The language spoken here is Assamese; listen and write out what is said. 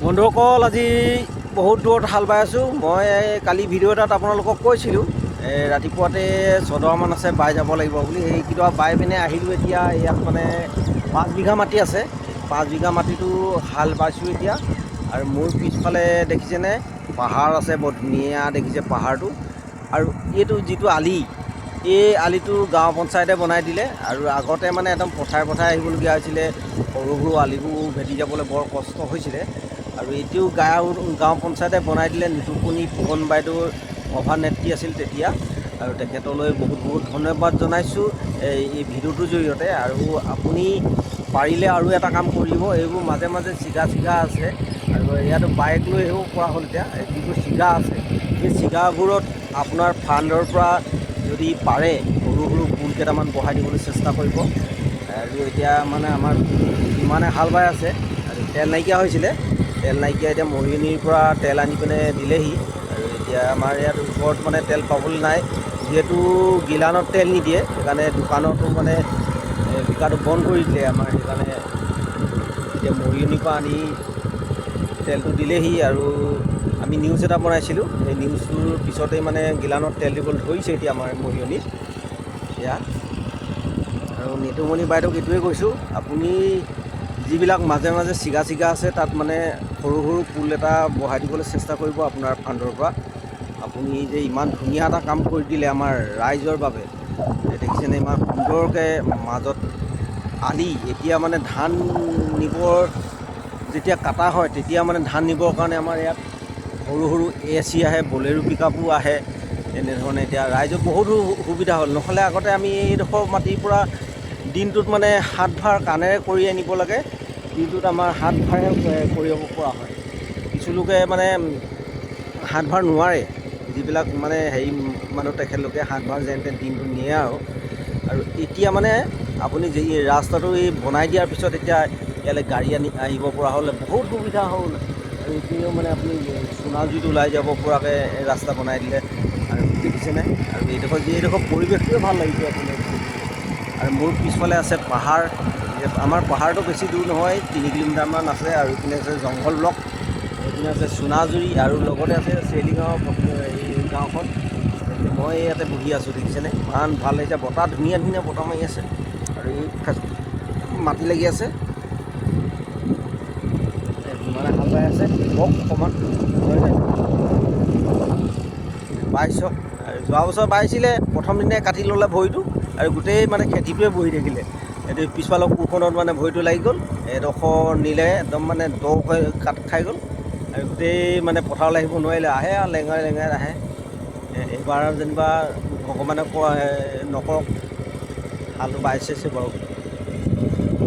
বন্ধুসকল, আজি বহুত দূৰত হাল বাই আছোঁ। মই কালি ভিডিঅ' এটাত আপোনালোকক কৈছিলোঁ ৰাতিপুৱাতে চদৰামান আছে বাই যাব লাগিব বুলি। সেইকেইটা বাই পিনে আহিলোঁ। এতিয়া ইয়াত মানে 5 বিঘা মাটি আছে। 5 বিঘা মাটিটো হাল বাইছোঁ এতিয়া। আৰু মোৰ পিছফালে দেখিছেনে পাহাৰ আছে, বৰ ধুনীয়া দেখিছে পাহাৰটো। আৰু এইটো যিটো আলি, এই আলিটো গাঁও পঞ্চায়তে বনাই দিলে। আৰু আগতে মানে একদম পথাৰে পথাৰে আহিবলগীয়া হৈছিলে, সৰু সৰু আলিবোৰ ভেটি যাবলৈ বৰ কষ্ট হৈছিলে। আৰু এতিয়াও গাঁও পঞ্চায়তে বনাই দিলে। নিতুপনি ফুকন বাইদেউৰ সভানেত্ৰী আছিল তেতিয়া, আৰু তেখেতলৈ বহুত বহুত ধন্যবাদ জনাইছোঁ এই ভিডিঅ'টোৰ জৰিয়তে। আৰু আপুনি পাৰিলে আৰু এটা কাম কৰিব, এইবোৰ মাজে মাজে চিগা আছে, আৰু ইয়াতো বাইক লৈ আহিব পৰা হ'ল। এতিয়া যিবোৰ চিগা আছে, সেই চিগাবোৰত আপোনাৰ ফাণ্ডৰ পৰা যদি পাৰে সৰু সৰু পুল কেইটামান বহাই দিবলৈ চেষ্টা কৰিব। আৰু এতিয়া মানে আমাৰ ইমানে হাল বাই আছে, আৰু তেল নাইকিয়া হৈছিলে। তেল নাইকিয়া, এতিয়া মৰিয়নিৰ পৰা তেল আনি পিনে দিলেহি। আৰু এতিয়া আমাৰ ইয়াত ওচৰত মানে তেল পাবলৈ নাই, যিহেতু গিলানত তেল নিদিয়ে, সেইকাৰণে দোকানতো মানে বিকাটো বন্ধ কৰি দিলে আমাৰ। সেইকাৰণে এতিয়া মৰিয়নিৰ পৰা আনি তেলটো দিলেহি। আৰু আমি নিউজ এটা বনাইছিলোঁ, সেই নিউজটোৰ পিছতেই মানে গিলানত তেল দিবলৈ ধৰিছে এতিয়া আমাৰ মৰিয়নিত এয়া। আৰু নিতুমণি বাইদেউক এইটোৱে কৈছোঁ, আপুনি যিবিলাক মাজে মাজে চিগা আছে, তাত মানে সৰু সৰু পুল এটা বহাই দিবলৈ চেষ্টা কৰিব আপোনাৰ ফাণ্ডৰ পৰা। আপুনি যে ইমান ধুনীয়া এটা কাম কৰি দিলে আমাৰ ৰাইজৰ বাবে, দেখিছেনে ইমান সুন্দৰকৈ মাজত আলি। এতিয়া মানে ধান নিবৰ যেতিয়া কাটা হয়, তেতিয়া মানে ধান নিবৰ কাৰণে আমাৰ ইয়াত সৰু সৰু AC আহে, বলেৰো পিকআপো আহে। এনেধৰণে এতিয়া ৰাইজৰ বহুতো সুবিধা হ'ল। নহ'লে আগতে আমি এইডোখৰ মাটিৰ পৰা দিনটোত মানে 7 ভাৰ কাণেৰে কৰি আনিব লাগে। দিনটোত আমাৰ 7 ভাৰহে কৰিব পৰা হয়। কিছু লোকে মানে 7 ভাৰ নোৱাৰে, যিবিলাক মানে হেৰি মানুহ, তেখেতলোকে 7 ভাৰ যেন তেন দিনটো নিয়ে আৰু এতিয়া মানে আপুনি যি ৰাস্তাটো এই বনাই দিয়াৰ পিছত এতিয়া ইয়ালৈ গাড়ী আহিব পৰা হ'ল, বহুত সুবিধা হ'ল। আৰু এইপিনেও মানে আপুনি সোণাজুৰিত ওলাই যাব পৰাকৈ ৰাস্তা বনাই দিলে। আৰু দেখিছেনে, আৰু এইডোখৰ পৰিৱেশটোৱে ভাল লাগিছে আপোনাৰ। আৰু মোৰ পিছফালে আছে পাহাৰ। আমাৰ পাহাৰটো বেছি দূৰ নহয়, 3 কিলোমিটাৰমান আছে। আৰু এইপিনে আছে জংঘল ব্লক, এইপিনে আছে সোণাজুৰি, আৰু লগতে আছে চেলিগাঁও এই গাঁওখন। মই ইয়াতে বহি আছোঁ, দেখিছেনে ইমান ভাল লাগিছে। বতাহ ধুনীয়া বতাহ মাৰি আছে, আৰু এই মাটি লাগি আছে। মানে হাল বাই আছে, অকণমান বাইছ। আৰু যোৱা বছৰ বাইছিলে, প্ৰথম দিনাই কাটি ল'লে ভৰিটো, আৰু গোটেই মানে খেতিটোৱে বহি থাকিলে। এইটো পিছফালৰ কোৰখনত মানে ভৰিটো লাগি গ'ল, এডোখৰ নিলে একদম মানে দকৈ কাট খাই গ'ল। আৰু গোটেই মানে পথাৰলৈ আহিব নোৱাৰিলে, আহে আৰু লেঙাই আহে। এইবাৰ যেনিবা ভগৱানে নকৰক, হালটো বাইছে বাৰু।